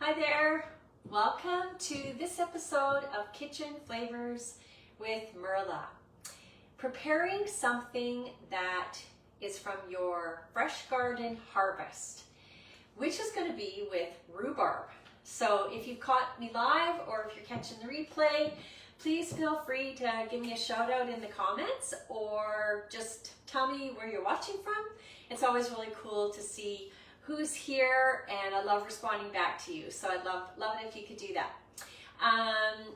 Hi there, welcome to this episode of Kitchen Flavors with Merla. Preparing something that is from your fresh garden harvest, which is going to be with rhubarb. So if you've caught me live or if you're catching the replay, please feel free to give me a shout out in the comments or just tell me where you're watching from. It's always really cool to see who's here, and I love responding back to you. So I'd love it if you could do that.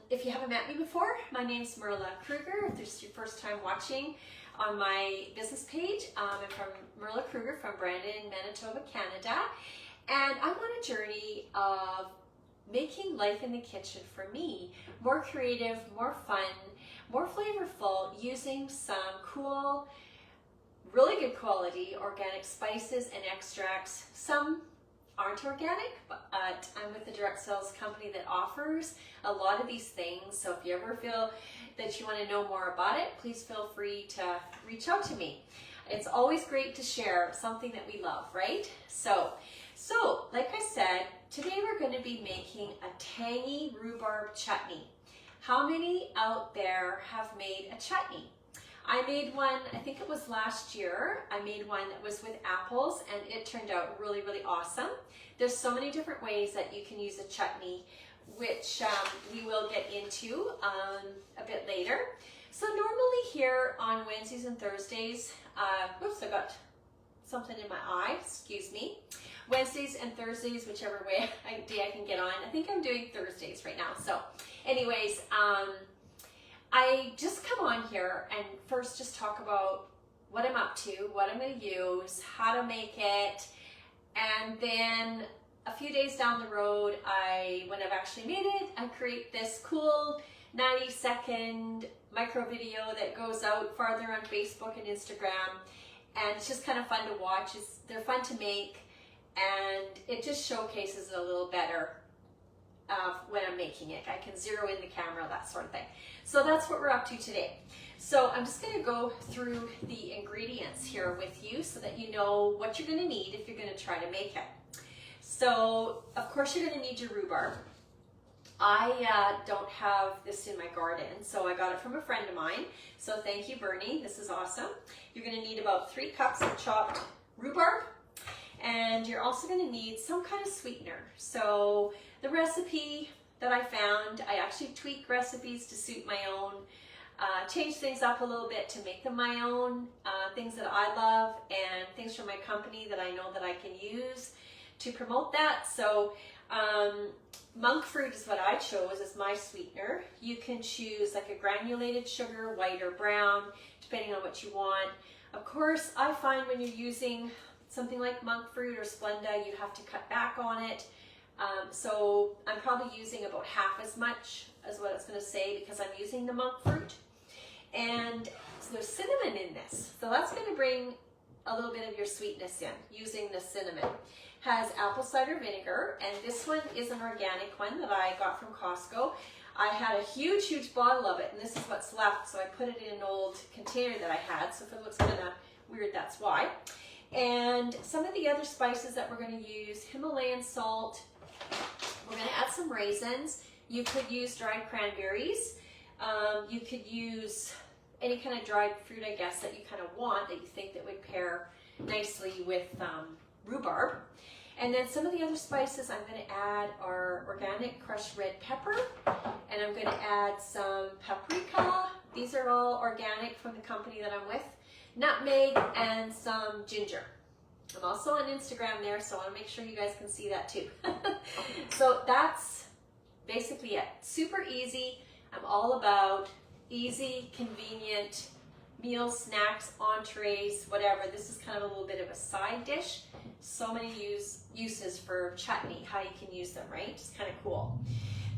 If you haven't met me before, my name's Merla Kruger. If this is your first time watching on my business page, I'm from Merla Kruger from Brandon, Manitoba, Canada. And I'm on a journey of making life in the kitchen for me more creative, more fun, more flavorful, using some cool, really good quality organic spices and extracts. Some aren't organic, but I'm with a direct sales company that offers a lot of these things. So if you ever feel that you want to know more about it, please feel free to reach out to me. It's always great to share something that we love, right? So like I said, today we're going to be making a tangy rhubarb chutney. How many out there have made a chutney? I made one, I think it was last year. I made one that was with apples and it turned out really, really awesome. There's so many different ways that you can use a chutney, which we will get into a bit later. So normally here on Wednesdays and Thursdays, whoops, I got something in my eye, excuse me. Wednesdays and Thursdays, whichever day I can get on. I think I'm doing Thursdays right now. So anyways, I just come on here and first just talk about what I'm up to, what I'm going to use, how to make it, and then a few days down the road, when I've actually made it, I create this cool 90-second micro video that goes out farther on Facebook and Instagram, and it's just kind of fun to watch. They're fun to make, and it just showcases it a little better when I'm making it. I can zero in the camera, that sort of thing. So that's what we're up to today. So I'm just going to go through the ingredients here with you so that you know what you're going to need if you're going to try to make it. So of course you're going to need your rhubarb. I don't have this in my garden, so I got it from a friend of mine. So thank you, Bernie. This is awesome. You're going to need about 3 cups of chopped rhubarb, and you're also going to need some kind of sweetener. So the recipe that I found, I actually tweak recipes to suit my own, change things up a little bit to make them my own, things that I love and things from my company that I know that I can use to promote that. So monk fruit is what I chose as my sweetener. You can choose like a granulated sugar, white or brown, depending on what you want. Of course, I find when you're using something like monk fruit or Splenda, you have to cut back on it. So I'm probably using about half as much as what it's going to say because I'm using the monk fruit. And so there's cinnamon in this. So that's going to bring a little bit of your sweetness in using the cinnamon. Has apple cider vinegar, and this one is an organic one that I got from Costco. I had a huge bottle of it, and this is what's left, so I put it in an old container that I had. So if it looks kind of weird, that's why. And some of the other spices that we're going to use: Himalayan salt. We're going to add some raisins. You could use dried cranberries. You could use any kind of dried fruit, I guess, that you kind of want, that you think that would pair nicely with rhubarb. And then some of the other spices I'm going to add are organic crushed red pepper, and I'm going to add some paprika. These are all organic from the company that I'm with. Nutmeg and some ginger. I'm also on Instagram there, so I want to make sure you guys can see that too. So that's basically it. Super easy. I'm all about easy, convenient meals, snacks, entrees, whatever. This is kind of a little bit of a side dish. So many uses for chutney, how you can use them, right? It's kind of cool.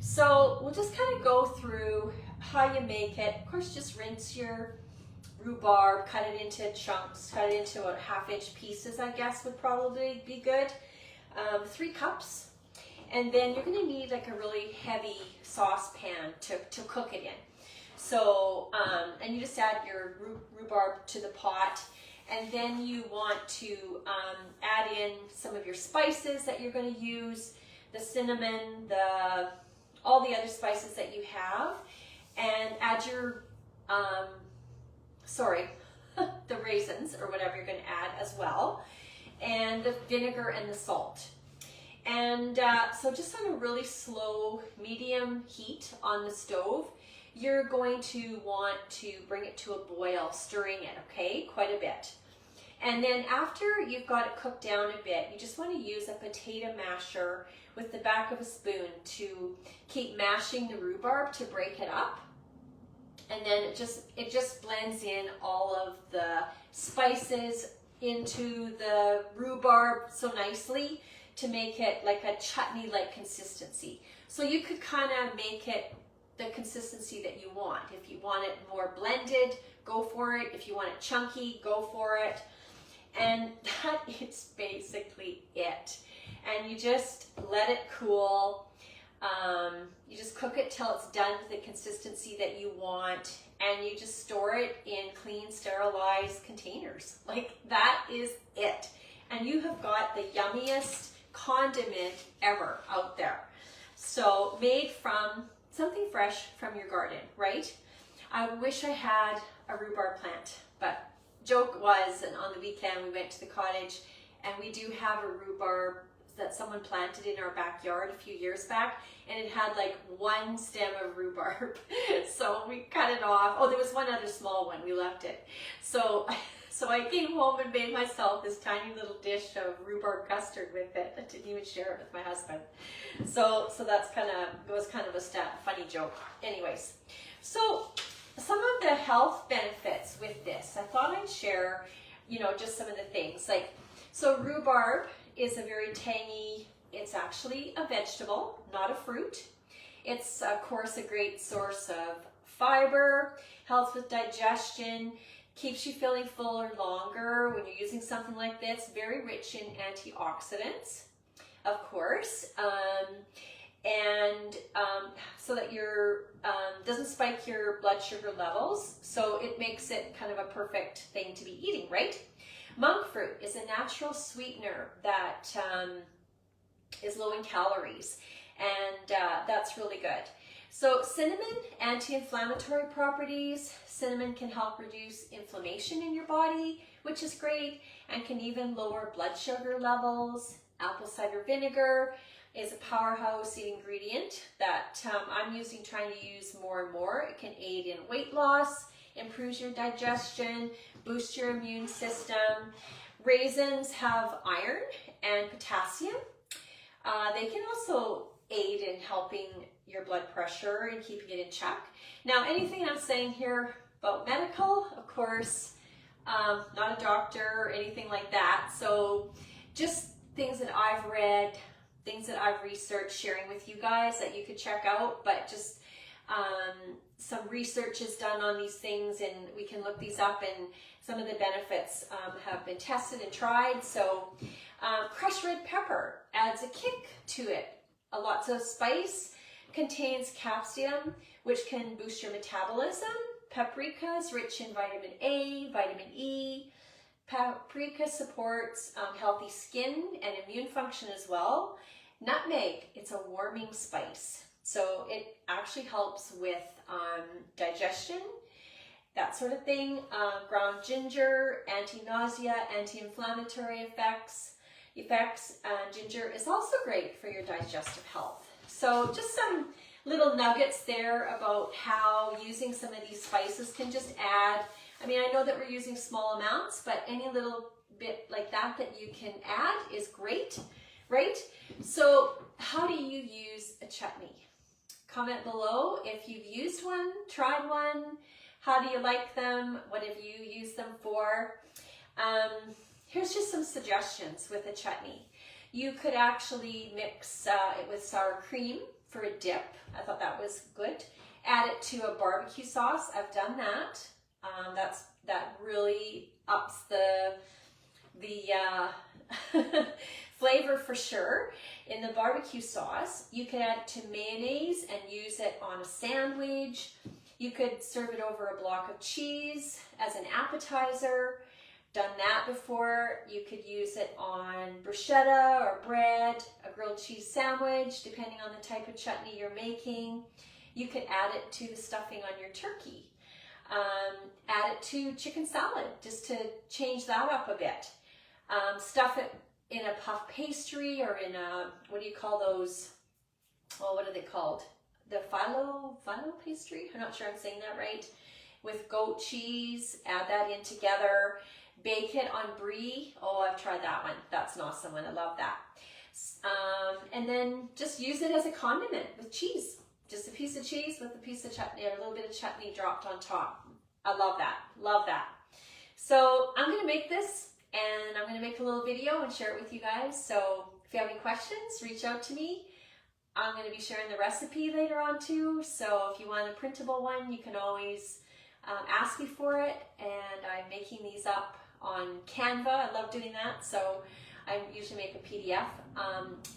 So we'll just kind of go through how you make it. Of course, just rinse your rhubarb, cut it into chunks, cut it into about 1/2-inch pieces, I guess would probably be good. 3 cups. And then you're going to need like a really heavy saucepan to cook it in. So, and you just add your rhubarb to the pot, and then you want to add in some of your spices that you're going to use. the cinnamon, all the other spices that you have, and add your, the raisins or whatever you're going to add as well, and the vinegar and the salt. And so just on a really slow, medium heat on the stove, you're going to want to bring it to a boil, stirring it, okay, quite a bit. And then after you've got it cooked down a bit, you just want to use a potato masher with the back of a spoon to keep mashing the rhubarb to break it up. And then it just blends in all of the spices into the rhubarb so nicely to make it like a chutney-like consistency. So you could kind of make it the consistency that you want. If you want it more blended, go for it. If you want it chunky, go for it. And that is basically it. And you just let it cool. You just cook it till it's done to the consistency that you want, and you just store it in clean, sterilized containers. Like, that is it. And you have got the yummiest condiment ever out there. So made from something fresh from your garden, right? I wish I had a rhubarb plant, but joke was, and on the weekend we went to the cottage, and we do have a rhubarb that someone planted in our backyard a few years back, and it had like one stem of rhubarb. So we cut it off. Oh, there was one other small one, we left it. So I came home and made myself this tiny little dish of rhubarb custard with it. I didn't even share it with my husband. So that's was kind of a funny joke. Anyways, so some of the health benefits with this, I thought I'd share, just some of the things. So rhubarb is a very tangy, it's actually a vegetable, not a fruit. It's, of course, a great source of fiber, helps with digestion, keeps you feeling fuller longer when you're using something like this. Very rich in antioxidants, of course, so that your doesn't spike your blood sugar levels. So it makes it kind of a perfect thing to be eating, right? Monk fruit is a natural sweetener that is low in calories, and that's really good. So cinnamon, anti-inflammatory properties. Cinnamon can help reduce inflammation in your body, which is great, and can even lower blood sugar levels. Apple cider vinegar is a powerhouse ingredient that I'm trying to use more and more. It can aid in weight loss, improves your digestion, boosts your immune system. Raisins have iron and potassium. They can also aid in helping your blood pressure and keeping it in check. Now, anything I'm saying here about medical, of course, not a doctor or anything like that. So just things that I've read, things that I've researched, sharing with you guys that you could check out, but just some research is done on these things, and we can look these up, and some of the benefits have been tested and tried. So crushed red pepper adds a kick to it. Lots of spice, contains capsaicin, which can boost your metabolism. Paprika is rich in vitamin A, vitamin E. Paprika supports healthy skin and immune function as well. Nutmeg, it's a warming spice. So it actually helps with digestion, that sort of thing. Ground ginger, anti-nausea, anti-inflammatory effects. Ginger is also great for your digestive health. So just some little nuggets there about how using some of these spices can just add. I mean, I know that we're using small amounts, but any little bit like that you can add is great, right? So how do you use a chutney? Comment below if you've used one, tried one. How do you like them? What have you used them for? Here's just some suggestions with a chutney. You could actually mix it with sour cream for a dip. I thought that was good. Add it to a barbecue sauce. I've done that. That really ups the flavor for sure. In the barbecue sauce, you could add it to mayonnaise and use it on a sandwich. You could serve it over a block of cheese as an appetizer. Done that before. You could use it on bruschetta or bread, a a grilled cheese sandwich, depending on the type of chutney you're making. You could add it to the stuffing on your turkey. Add it to chicken salad, just to change that up a bit. Stuff it in a puff pastry or in a, what do you call those? Oh, what are they called? The phyllo pastry? I'm not sure I'm saying that right. With goat cheese, add that in together. Bake it on brie. Oh, I've tried that one. That's an awesome one. I love that. And then just use it as a condiment with cheese. Just a piece of cheese with a piece of chutney, or a little bit of chutney dropped on top. I love that. Love that. So I'm going to make this, and I'm going to make a little video and share it with you guys. So if you have any questions, reach out to me. I'm going to be sharing the recipe later on too. So if you want a printable one, you can always ask me for it. And I'm making these up on Canva. I love doing that. So I usually make a PDF.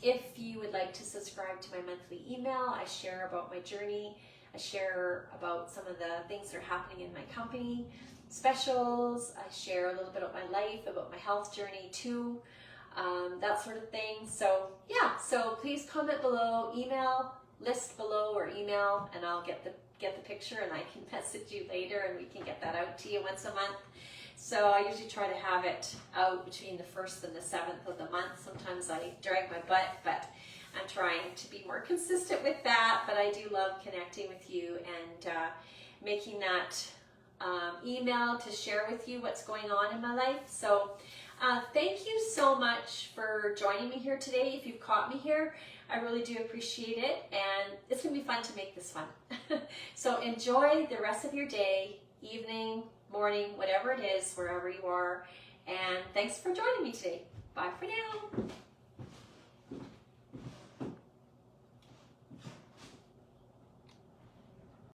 If you would like to subscribe to my monthly email, I share about my journey. I share about some of the things that are happening in my company, specials. I share a little bit of my life, about my health journey too, that sort of thing. So yeah, so please comment below, list below or email, and I'll get the picture and I can message you later and we can get that out to you once a month. So I usually try to have it out between the 1st and the 7th of the month. Sometimes I drag my butt, but I'm trying to be more consistent with that. But I do love connecting with you and making that email to share with you what's going on in my life. So thank you so much for joining me here today. If you've caught me here, I really do appreciate it. And it's going to be fun to make this one. So enjoy the rest of your day, evening, morning, whatever it is, wherever you are. And thanks for joining me today. Bye for now.